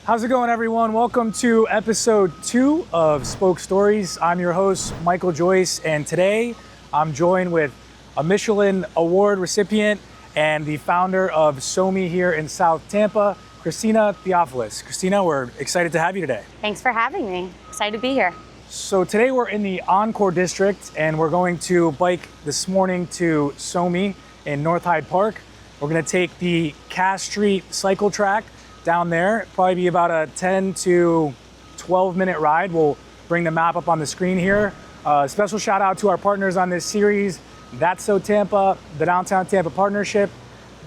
How's it going, everyone? Welcome to episode 2 of Spoke Stories. I'm your host, Michael Joyce, and today I'm joined with a Michelin Award recipient and the founder of Psomi here in South Tampa, Christina Theofilos. Christina, we're excited to have you today. Thanks for having me. Excited to be here. So today we're in the Encore District, and we're going to bike this morning to Psomi in North Hyde Park. We're going to take the Cass Street cycle track down there. Probably be about a 10 to 12 minute ride. We'll bring the map up on the screen here. Special shout out to our partners on this series, That's So Tampa, the Downtown Tampa Partnership,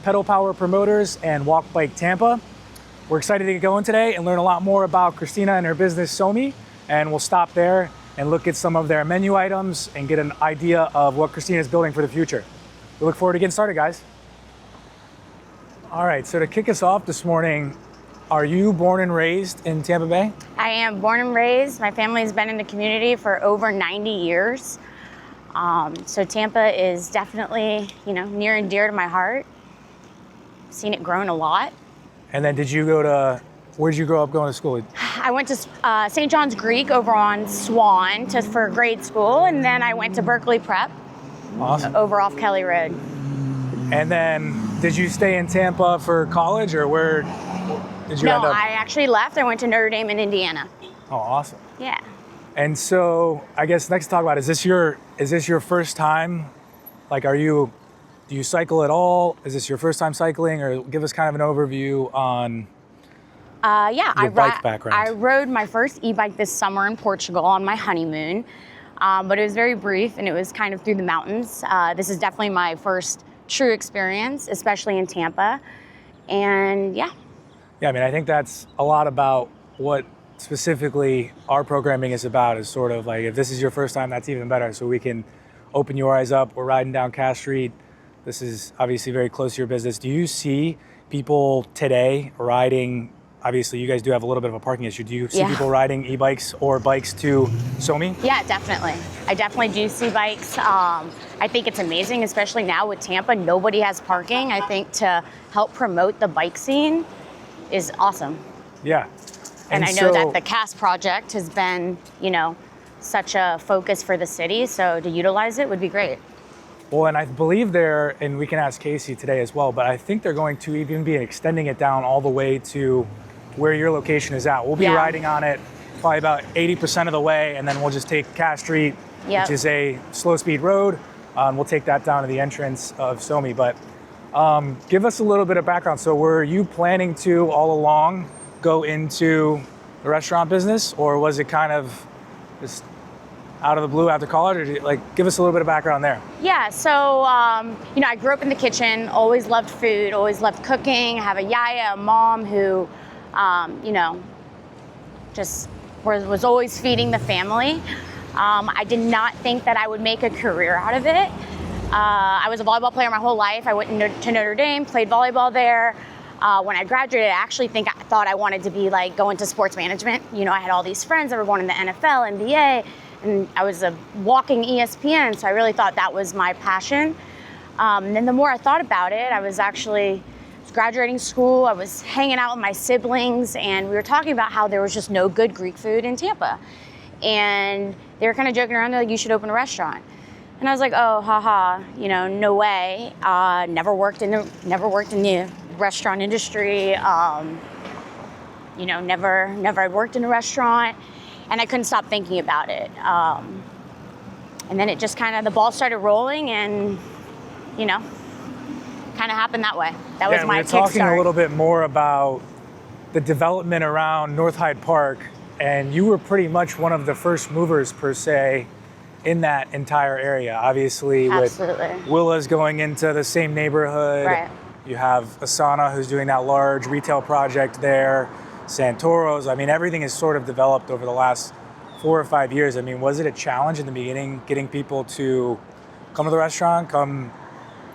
Pedal Power Promoters, and Walk Bike Tampa. We're excited to get going today and learn a lot more about Christina and her business, Psomi, and we'll stop there and look at some of their menu items and get an idea of what Christina is building for the future. We look forward to getting started, guys. All right, so to kick us off this morning, are you born and raised in Tampa Bay? I am born and raised. My family's been in the community for over 90 years. So Tampa is definitely, near and dear to my heart. Seen it grown a lot. And then where'd you grow up going to school? I went to St. John's Greek over on Swan for grade school, and then I went to Berkeley Prep. Awesome. Over off Kelly Road. And then did you stay in Tampa for college, or where did you end up? No, I actually left. I went to Notre Dame in Indiana. Oh, awesome. Yeah. And so I guess next to talk about, is this your first time? Like, do you cycle at all? Is this your first time cycling, or give us kind of an overview on your bike background? I rode my first e-bike this summer in Portugal on my honeymoon, but it was very brief and it was kind of through the mountains. This is definitely my first true experience, especially in Tampa. And yeah. Yeah, I mean, I think that's a lot about what specifically our programming is about, is sort of like, if this is your first time, that's even better. So we can open your eyes up. We're riding down Cass Street. This is obviously very close to your business. Do you see people today riding? Obviously, you guys do have a little bit of a parking issue. Do you see people riding e-bikes or bikes to Psomi? Yeah, definitely. I definitely do see bikes. I think it's amazing, especially now with Tampa. Nobody has parking. I think to help promote the bike scene is awesome. Yeah. And I know that the Cass project has been, such a focus for the city. So to utilize it would be great. Well, and I believe and we can ask Casey today as well, but I think they're going to even be extending it down all the way to where your location is at. We'll be riding on it probably about 80% of the way, and then we'll just take Cass Street, which is a slow speed road. We'll take that down to the entrance of Psomi. But give us a little bit of background. So were you planning to all along go into the restaurant business, or was it kind of just out of the blue after college, or give us a little bit of background there? Yeah, so, I grew up in the kitchen, always loved food, always loved cooking. I have a yaya, a mom who, just was always feeding the family. I did not think that I would make a career out of it. I was a volleyball player my whole life. I went to Notre Dame, played volleyball there. When I graduated, I thought I wanted to be go into sports management. I had all these friends that were going in the NFL, NBA, and I was a walking ESPN, so I really thought that was my passion. And then the more I thought about it, I was graduating school, I was hanging out with my siblings, and we were talking about how there was just no good Greek food in Tampa. And they were kind of joking around, they're like, you should open a restaurant. And I was like, oh, haha, no way. Never worked in the restaurant industry. Never had worked in a restaurant, and I couldn't stop thinking about it. And then it just the ball started rolling, and, kind of happened that way. That was my kickstart. We're talking a little bit more about the development around North Hyde Park, and you were pretty much one of the first movers, per se, in that entire area. Obviously, Absolutely. With Willa's going into the same neighborhood. Right. You have Asana, who's doing that large retail project there. Santoro's. I mean, everything has sort of developed over the last 4 or 5 years. I mean, was it a challenge in the beginning getting people to come to the restaurant, come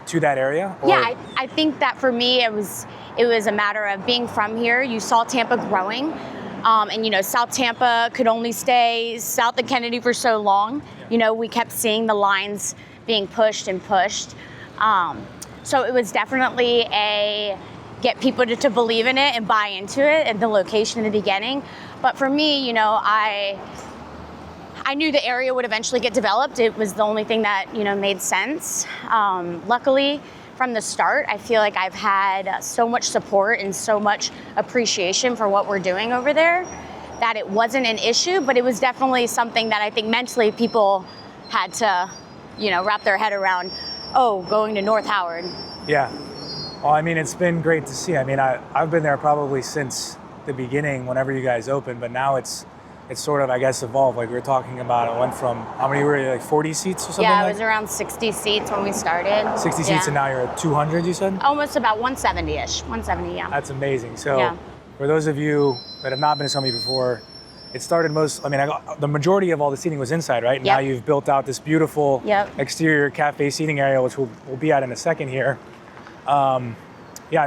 to that area? Or? Yeah, I think that for me, it was a matter of being from here. You saw Tampa growing. And South Tampa could only stay south of Kennedy for so long. We kept seeing the lines being pushed and pushed. So it was definitely get people to believe in it and buy into it, and the location in the beginning. But for me, I knew the area would eventually get developed. It was the only thing that, made sense. Luckily, from the start, I feel like I've had so much support and so much appreciation for what we're doing over there that it wasn't an issue, but it was definitely something that I think mentally people had to, wrap their head around, going to North Howard. Yeah. Well, I mean, it's been great to see. I mean, I've been there probably since the beginning, whenever you guys opened, but now it's sort of, I guess, evolved. Like we were talking about, it went from, how many were you, like 40 seats or something? Yeah, it was around 60 seats when we started. 60 seats, and now you're at 200, you said? Almost about 170-ish, 170, yeah. That's amazing. So for those of you that have not been to Psomi before, it started the majority of all the seating was inside, right? Now you've built out this beautiful exterior cafe seating area, which we'll be at in a second here. I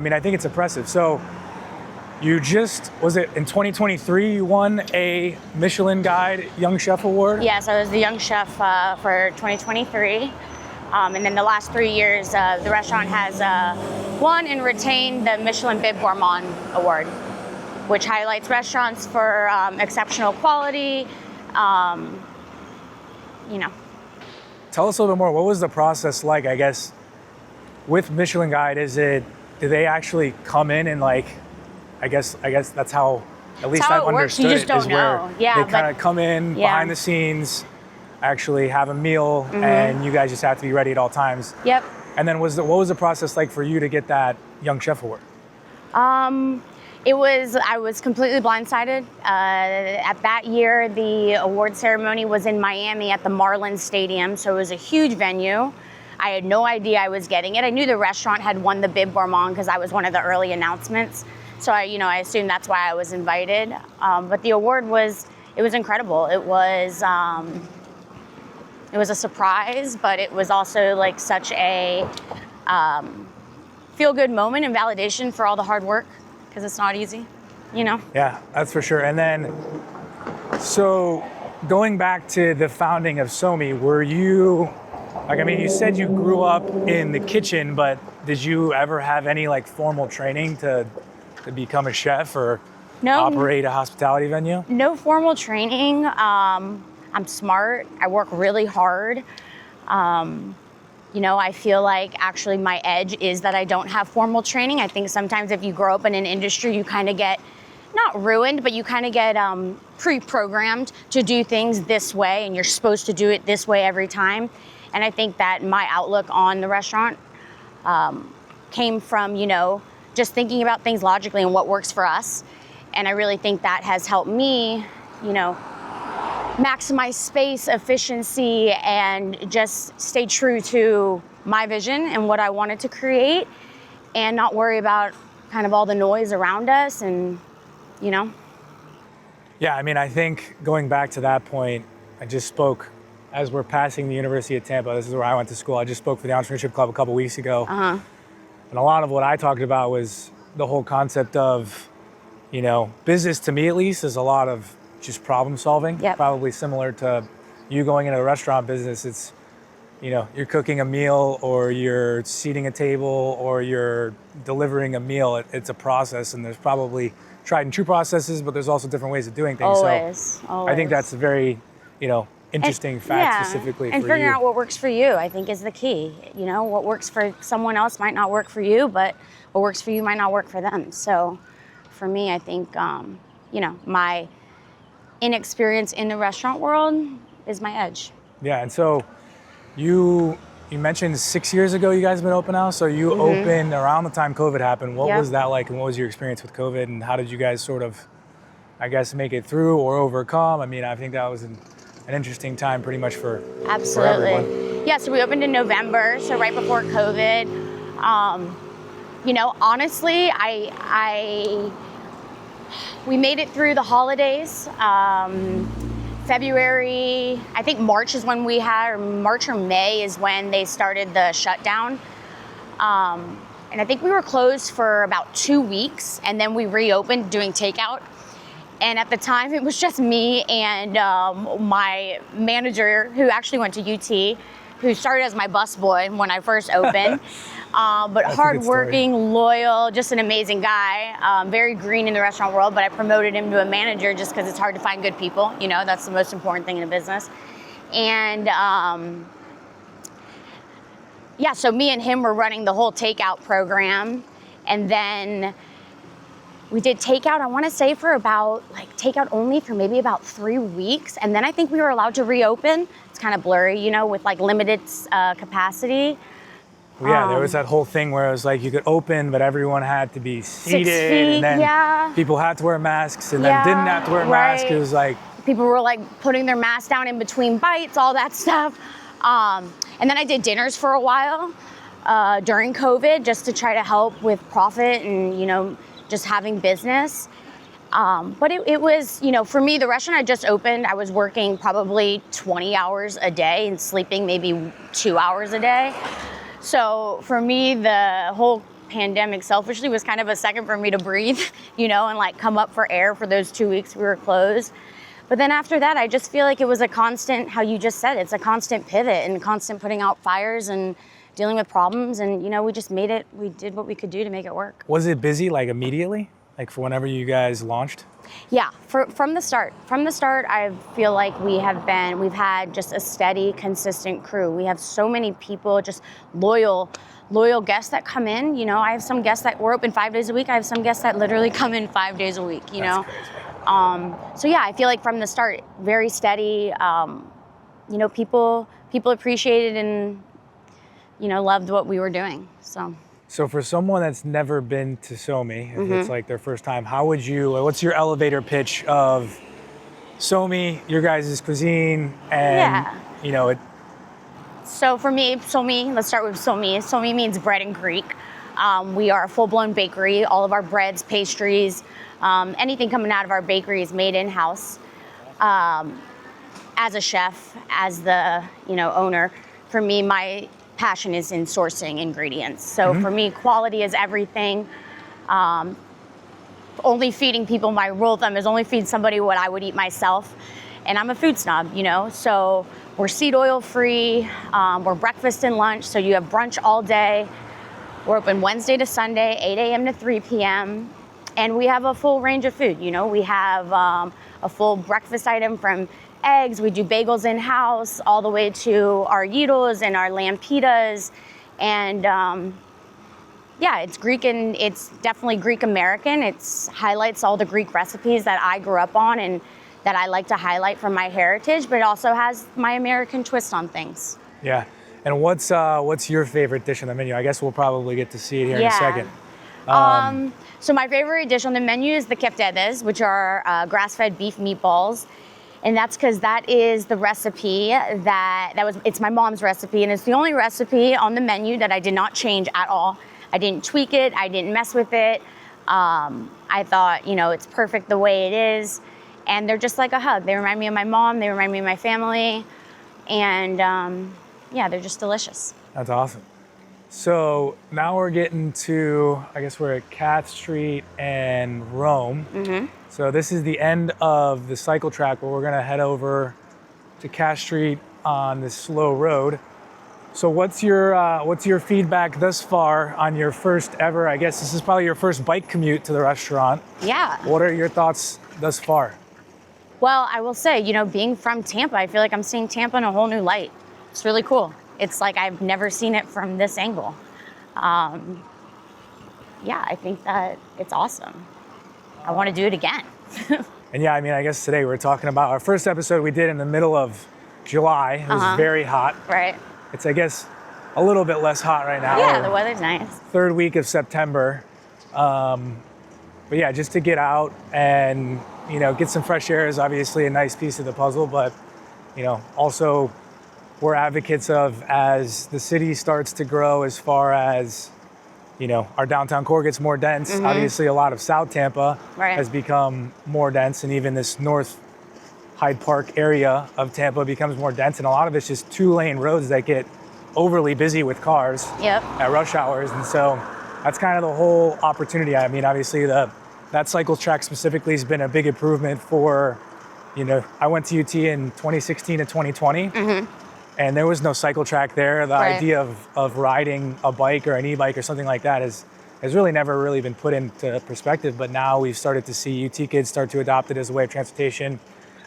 mean, I think it's impressive. So you was it in 2023 you won a Michelin Guide Young Chef Award? Yes, I was the Young Chef for 2023. And then the last 3 years, the restaurant has won and retained the Michelin Bib Gourmand Award, which highlights restaurants for exceptional quality, Tell us a little bit more. What was the process like, I guess, with Michelin Guide? Do they actually come in and I guess that's how, at least I've understood it, is where they kind of come in behind the scenes, actually have a meal, and you guys just have to be ready at all times. Yep. And then what was the process like for you to get that Young Chef Award? I was completely blindsided. At that year, the award ceremony was in Miami at the Marlins Stadium, so it was a huge venue. I had no idea I was getting it. I knew the restaurant had won the Bib Gourmand because I was one of the early announcements. So I assumed that's why I was invited. But the award was incredible. It was a surprise, but it was also such a feel-good moment and validation for all the hard work, because it's not easy, Yeah, that's for sure. And then, so going back to the founding of Psomi, were you, you said you grew up in the kitchen, but did you ever have any formal training to become a chef or operate a hospitality venue? No formal training. I'm smart. I work really hard. I feel like actually my edge is that I don't have formal training. I think sometimes if you grow up in an industry, you kind of get, not ruined, but you kind of get pre-programmed to do things this way, and you're supposed to do it this way every time. And I think that my outlook on the restaurant came from, just thinking about things logically and what works for us. And I really think that has helped me, maximize space, efficiency, and just stay true to my vision and what I wanted to create, and not worry about kind of all the noise around us and, Yeah, I think going back to that point, I just spoke, as we're passing the University of Tampa, this is where I went to school, I just spoke for the Entrepreneurship Club a couple weeks ago. And a lot of what I talked about was the whole concept of, business, to me at least, is a lot of just problem solving. Probably similar to you going into the restaurant business. It's, you're cooking a meal, or you're seating a table, or you're delivering a meal. It's a process, and there's probably tried and true processes, but there's also different ways of doing things. Always. I think that's a very, interesting fact specifically for you. And figuring out what works for you, I think, is the key. What works for someone else might not work for you, but what works for you might not work for them. So for me, I think, my inexperience in the restaurant world is my edge. Yeah, and so you mentioned 6 years ago you guys have been open now, so you opened around the time COVID happened. What was that like, and what was your experience with COVID, and how did you guys sort of, make it through or overcome? I think that was an interesting time pretty much for everyone. Yeah, so we opened in November, so right before COVID. Honestly, we made it through the holidays. February, I think March is when March or May is when they started the shutdown. And I think we were closed for about 2 weeks, and then we reopened doing takeout. And at the time, it was just me and my manager, who actually went to UT, who started as my busboy when I first opened. But hardworking, loyal, just an amazing guy. Very green in the restaurant world, but I promoted him to a manager just because it's hard to find good people. You know, that's the most important thing in a business. And yeah, so me and him were running the whole takeout program. And then we did takeout, I want to say for about, like takeout only for maybe about 3 weeks. And then I think we were allowed to reopen. It's kind of blurry, you know, with like limited capacity. Well, yeah, there was that whole thing where it was like you could open, but everyone had to be seated. 6 feet, and then people had to wear masks and then didn't have to wear masks. It was like... People were like putting their masks down in between bites, all that stuff. And then I did dinners for a while during COVID just to try to help with profit and, you know, just having business. But it was, you know, for me, the restaurant I just opened, I was working probably 20 hours a day and sleeping maybe 2 hours a day. So for me, the whole pandemic selfishly was kind of a second for me to breathe, you know, and like come up for air for those 2 weeks we were closed. But then after that, I just feel like it was a constant, how you just said, it's a constant pivot and constant putting out fires and dealing with problems. And, you know, we just made it, we did what we could do to make it work. Was it busy like immediately? Like for whenever you guys launched? Yeah, from the start. From the start, I feel like we've had just a steady, consistent crew. We have so many people, just loyal guests that come in. You know, I have some guests that we're open 5 days a week. I have some guests that literally come in 5 days a week, you know? So yeah, I feel like from the start, very steady. You know, people appreciated and, you know, loved what we were doing, so. So for someone that's never been to Psomi, if it's like their first time, what's your elevator pitch of Psomi, your guys' cuisine, and, you know, it? So for me, Psomi, let's start with Psomi. Psomi means bread in Greek. We are a full-blown bakery. All of our breads, pastries, anything coming out of our bakery is made in-house. As a chef, as the, you know, owner, for me, my passion is in sourcing ingredients. So for me, quality is everything. Only feeding people, my rule of thumb is only feed somebody what I would eat myself. And I'm a food snob, you know, so we're seed oil free, we're breakfast and lunch, so you have brunch all day. We're open Wednesday to Sunday, 8 a.m. to 3 p.m. And we have a full range of food, you know, we have a full breakfast item from eggs, we do bagels in-house, all the way to our gyros and our lamb pitas. And yeah, it's Greek and it's definitely Greek American. It highlights all the Greek recipes that I grew up on and that I like to highlight from my heritage, but it also has my American twist on things. Yeah. And what's your favorite dish on the menu? I guess we'll probably get to see it here in a second. So my favorite dish on the menu is the keftedes, which are grass-fed beef meatballs. And that's because that is the recipe it's my mom's recipe, and it's the only recipe on the menu that I did not change at all. I didn't tweak it, I didn't mess with it. I thought, you know, it's perfect the way it is. And they're just like a hug. They remind me of my mom, they remind me of my family. And yeah, they're just delicious. That's awesome. So now we're getting to, I guess we're at Cath Street and Rome. So this is the end of the cycle track where we're gonna head over to Cath Street on this slow road. So what's your feedback thus far on your first ever, I guess this is probably your first bike commute to the restaurant. Yeah. What are your thoughts thus far? Well, I will say, you know, being from Tampa, I feel like I'm seeing Tampa in a whole new light. It's really cool. It's like I've never seen it from this angle. Yeah, I think that it's awesome. I want to do it again. And yeah, I mean, I guess today we're talking about our first episode we did in the middle of July. It was very hot. Right. It's, I guess, a little bit less hot right now. Yeah, the weather's nice. Third week of September. But yeah, just to get out and, you know, get some fresh air is obviously a nice piece of the puzzle, but, you know, also we're advocates of, as the city starts to grow, as far as, you know, our downtown core gets more dense. Obviously a lot of South Tampa has become more dense, and even this North Hyde Park area of Tampa becomes more dense, and a lot of it's just 2-lane roads that get overly busy with cars at rush hours. And so that's kind of the whole opportunity. I mean, obviously that cycle track specifically has been a big improvement for, you know, I went to UT in 2016 to 2020. and there was no cycle track there. The Right. idea of riding a bike or an e-bike or something like that has really never really been put into perspective, but now we've started to see UT kids start to adopt it as a way of transportation.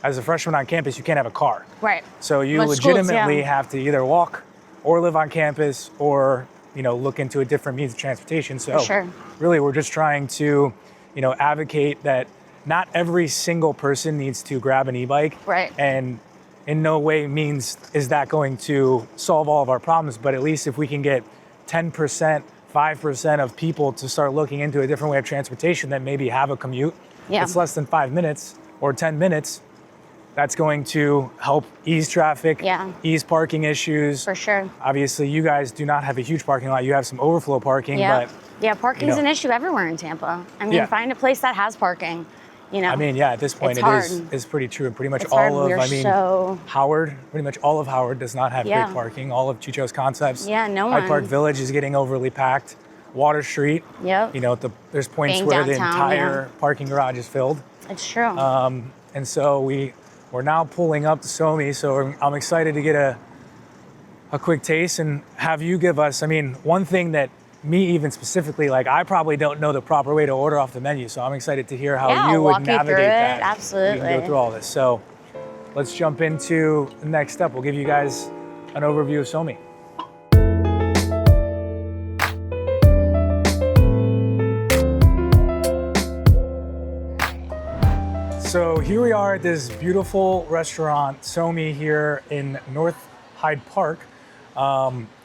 As a freshman on campus, you can't have a car. Right. So you Most schools, legitimately yeah. have to either walk or live on campus or, look into a different means of transportation. So For sure. really we're just trying to, advocate that not every single person needs to grab an e-bike. Right. And in no way means is that going to solve all of our problems, but at least if we can get 10%, 5% of people to start looking into a different way of transportation that maybe have a commute, Yeah. it's less than 5 minutes or 10 minutes, that's going to help ease traffic, Yeah. ease parking issues. For sure. Obviously, you guys do not have a huge parking lot. You have some overflow parking, Yeah. but Yeah, parking's an issue everywhere in Tampa. I mean, Yeah. find a place that has parking, I mean, yeah, at this point It's it hard. is pretty true. Pretty much It's hard. all of, We're so- Howard, pretty much all of Howard does not have Yeah. great parking. All of Chicho's Concepts. Yeah, no Hyde Park one. Village is getting overly packed. Water Street, Yep. there's points Being where the downtown, entire parking garage is filled. It's true. And so we're now pulling up to Psomi, so I'm excited to get a quick taste and have you give us, one thing that me even specifically, I probably don't know the proper way to order off the menu, so I'm excited to hear how Yeah, you I'll would walk you through navigate it. that. We Absolutely. can go through all this. So let's jump into the next step. We'll give you guys an overview of Psomi. So here we are at this beautiful restaurant, Psomi, here in North Hyde Park.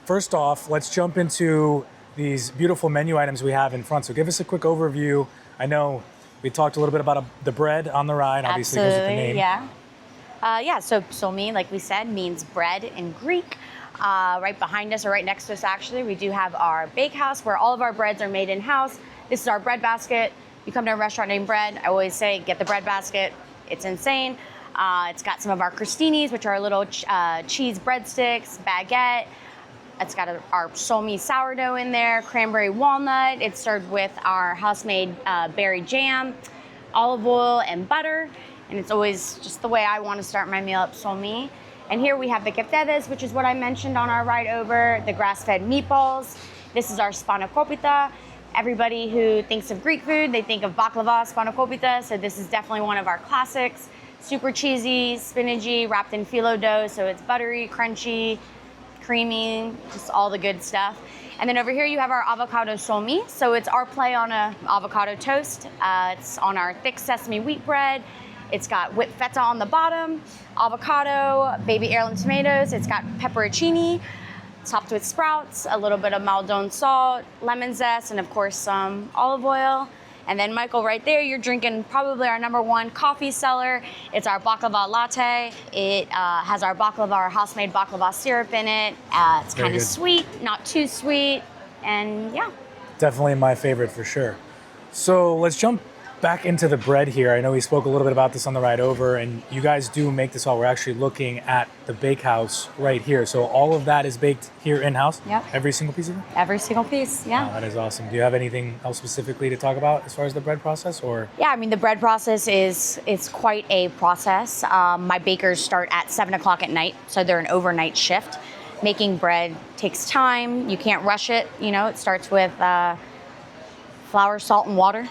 First off, let's jump into these beautiful menu items we have in front. So give us a quick overview. I know we talked a little bit about the bread on the ride, obviously goes with the name. Yeah. So Psomi, like we said, means bread in Greek. Right behind us, or right next to us actually, we do have our bakehouse where all of our breads are made in-house. This is our bread basket. You come to a restaurant named Bread, I always say, get the bread basket. It's insane. It's got some of our crostinis, which are little cheese breadsticks, baguette. It's got our Psomi sourdough in there, cranberry walnut. It's served with our house-made berry jam, olive oil, and butter. And it's always just the way I want to start my meal at Psomi. And here we have the keftedes, which is what I mentioned on our ride over, the grass-fed meatballs. This is our spanakopita. Everybody who thinks of Greek food, they think of baklava, spanakopita, so this is definitely one of our classics. Super cheesy, spinachy, wrapped in phyllo dough, so it's buttery, crunchy, creamy, just all the good stuff. And then over here you have our avocado Psomi, so it's our play on a avocado toast. It's on our thick sesame wheat bread. It's got whipped feta on the bottom, avocado, baby heirloom tomatoes. It's got pepperoncini, topped with sprouts, a little bit of Maldon salt, lemon zest, and of course some olive oil. And then Michael, right there, you're drinking probably our #1 coffee seller. It's our baklava latte. It has our baklava, our house-made baklava syrup in it. It's Very kind of good. sweet, not too sweet, and yeah. Definitely my favorite for sure. So let's jump back into the bread here. I know we spoke a little bit about this on the ride over, and you guys do make this all. We're actually looking at the bakehouse right here. So all of that is baked here in-house? Yep. Every single piece of it? Every single piece, yeah. Oh, that is awesome. Do you have anything else specifically to talk about as far as the bread process, or? Yeah, I mean, the bread process it's quite a process. My bakers start at 7 o'clock at night, so they're an overnight shift. Making bread takes time. You can't rush it. It starts with flour, salt, and water.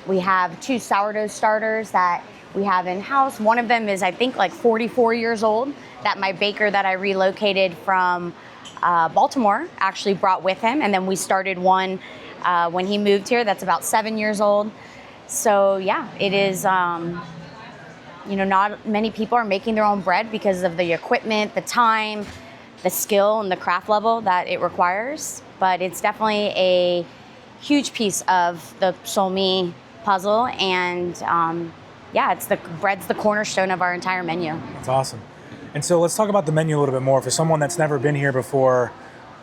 We have 2 sourdough starters that we have in-house. One of them is, I think, like 44 years old, that my baker that I relocated from Baltimore actually brought with him. And then we started one when he moved here that's about 7 years old. So yeah, it is, not many people are making their own bread because of the equipment, the time, the skill, and the craft level that it requires. But it's definitely a huge piece of the Psomi puzzle, and bread's the cornerstone of our entire menu. That's awesome. And so let's talk about the menu a little bit more. For someone that's never been here before,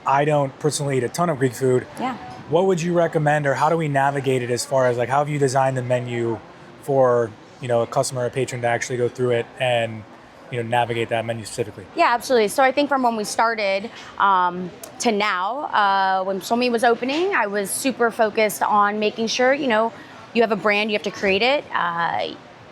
I don't personally eat a ton of Greek food. Yeah. What would you recommend, or how do we navigate it as far as how have you designed the menu for a customer or a patron to actually go through it and navigate that menu specifically? Yeah, absolutely. So I think from when we started to now, when Psomi was opening, I was super focused on making sure, you have a brand, you have to create it.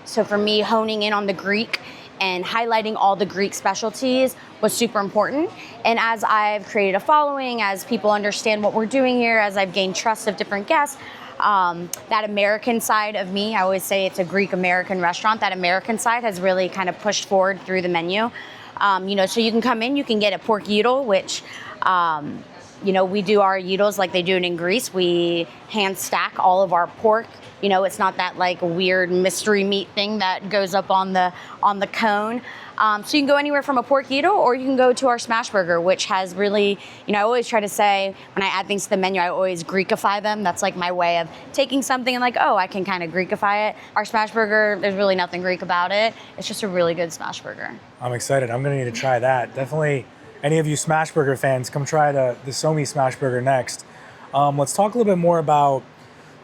So for me, honing in on the Greek and highlighting all the Greek specialties was super important. And as I've created a following, as people understand what we're doing here, as I've gained trust of different guests, that American side of me, I always say it's a Greek-American restaurant, that American side has really kind of pushed forward through the menu. So you can come in, you can get a pork gyro, which, we do our gyros like they do it in Greece. We hand stack all of our pork. It's not that like weird mystery meat thing that goes up on the cone. So you can go anywhere from a pork gyro, or you can go to our smash burger, which has really, I always try to say when I add things to the menu, I always Greekify them. That's like my way of taking something and like, oh, I can kind of Greekify it. Our smash burger, there's really nothing Greek about it. It's just a really good smash burger. I'm excited. I'm gonna need to try that. Definitely, any of you smash burger fans, come try the Psomi smash burger next. Let's talk a little bit more about,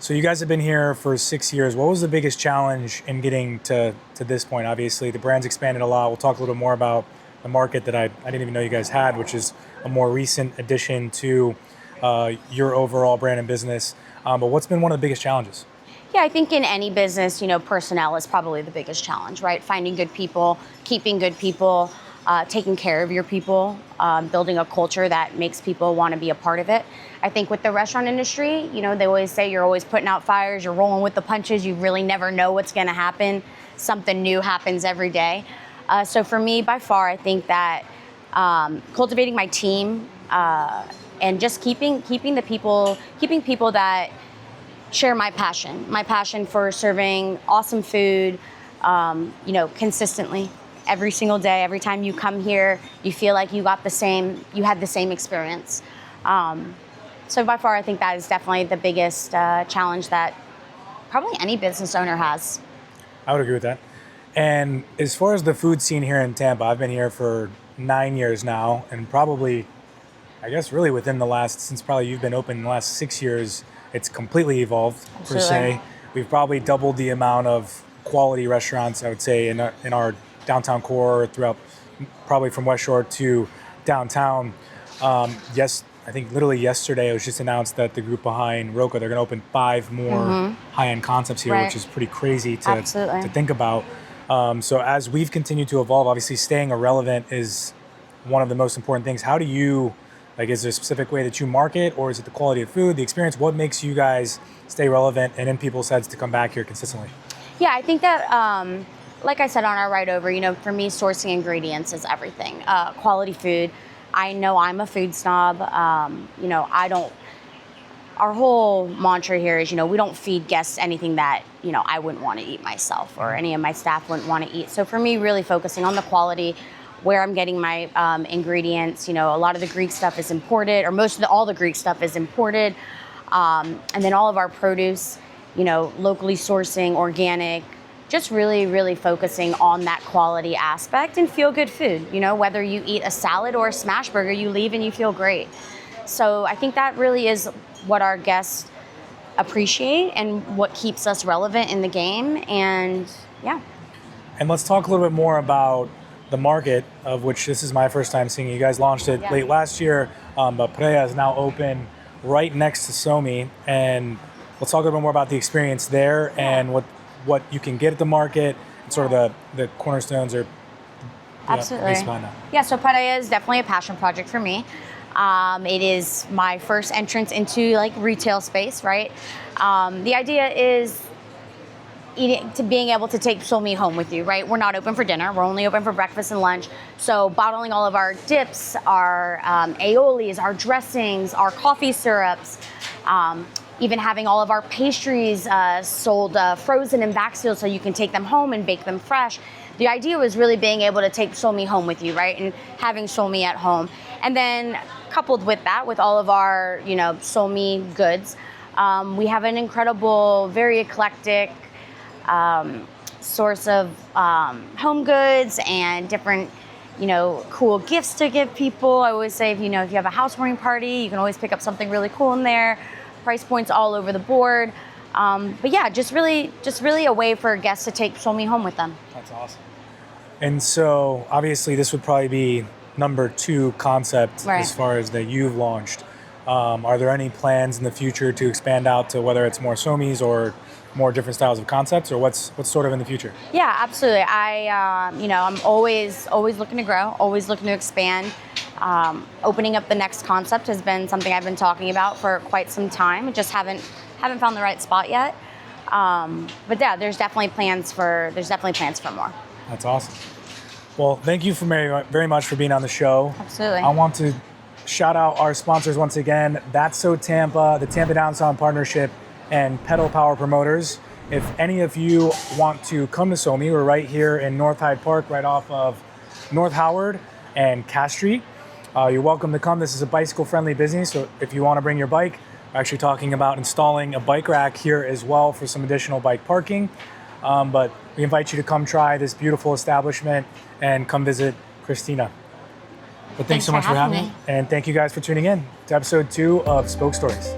so you guys have been here for 6 years. What was the biggest challenge in getting to this point? Obviously, the brand's expanded a lot. We'll talk a little more about the market that I didn't even know you guys had, which is a more recent addition to your overall brand and business. But what's been one of the biggest challenges? Yeah, I think in any business, personnel is probably the biggest challenge, right? Finding good people, keeping good people, taking care of your people, building a culture that makes people want to be a part of it. I think with the restaurant industry, they always say you're always putting out fires, you're rolling with the punches, you really never know what's going to happen. Something new happens every day. So for me, by far, I think that cultivating my team and just keeping people that share my passion for serving awesome food, consistently. Every single day, every time you come here, you feel like you had the same experience. So by far, I think that is definitely the biggest challenge that probably any business owner has. I would agree with that. And as far as the food scene here in Tampa, I've been here for 9 years now, and probably, I guess really within the last, since probably you've been open in the last 6 years, it's completely evolved, per se. We've probably doubled the amount of quality restaurants, I would say, in our downtown core, throughout, probably from West Shore to downtown. Yes, I think literally yesterday it was just announced that the group behind Roca, they're going to open 5 more high-end concepts here, which is pretty crazy to think about. So as we've continued to evolve, obviously staying relevant is one of the most important things. How do you, is there a specific way that you market, or is it the quality of food, the experience? What makes you guys stay relevant and in people's heads to come back here consistently? Yeah, I think that, like I said on our ride over, for me, sourcing ingredients is everything. Quality food. I know I'm a food snob. Our whole mantra here is, we don't feed guests anything that, I wouldn't want to eat myself or any of my staff wouldn't want to eat. So for me, really focusing on the quality, where I'm getting my ingredients. A lot of the Greek stuff is imported, or all the Greek stuff is imported. And then all of our produce, locally sourcing, organic, just really, really focusing on that quality aspect and feel good food. Whether you eat a salad or a smash burger, you leave and you feel great. So I think that really is what our guests appreciate and what keeps us relevant in the game. And yeah. And let's talk a little bit more about the market, of which this is my first time seeing it. You guys launched it late last year, but Paella is now open right next to Psomi. And let's talk a little bit more about the experience there and what you can get at the market, and sort of the cornerstones or absolutely. Yeah, so Paella is definitely a passion project for me. It is my first entrance into retail space, right? The idea is being able to take Psomi home with you, right? We're not open for dinner. We're only open for breakfast and lunch. So bottling all of our dips, our aiolis, our dressings, our coffee syrups, even having all of our pastries sold frozen and back sealed so you can take them home and bake them fresh. The idea was really being able to take Psomi home with you, right? And having Psomi at home. And then coupled with that, with all of our, Psomi goods, we have an incredible, very eclectic source of home goods and different, cool gifts to give people. I always say, if you have a housewarming party, you can always pick up something really cool in there. Price points all over the board. But yeah, just really a way for guests to take Psomi home with them. That's awesome. And so obviously this would probably be number 2 concept as far as that you've launched. Are there any plans in the future to expand out to whether it's more Psomis or more different styles of concepts, or what's sort of in the future? Yeah, absolutely. I'm always looking to grow, always looking to expand. Opening up the next concept has been something I've been talking about for quite some time. Just haven't found the right spot yet. But yeah, there's definitely plans for more. That's awesome. Well, thank you very much for being on the show. Absolutely. I want to shout out our sponsors once again, That's So Tampa, the Tampa Downtown Partnership, and Pedal Power Promoters. If any of you want to come to Psomi, we're right here in North Hyde Park, right off of North Howard and Cass Street. You're welcome to come. This is a bicycle-friendly business, so if you want to bring your bike, we're actually talking about installing a bike rack here as well for some additional bike parking. But we invite you to come try this beautiful establishment and come visit Christina. But thanks so much for having me. And thank you guys for tuning in to episode 2 of Spoke Stories.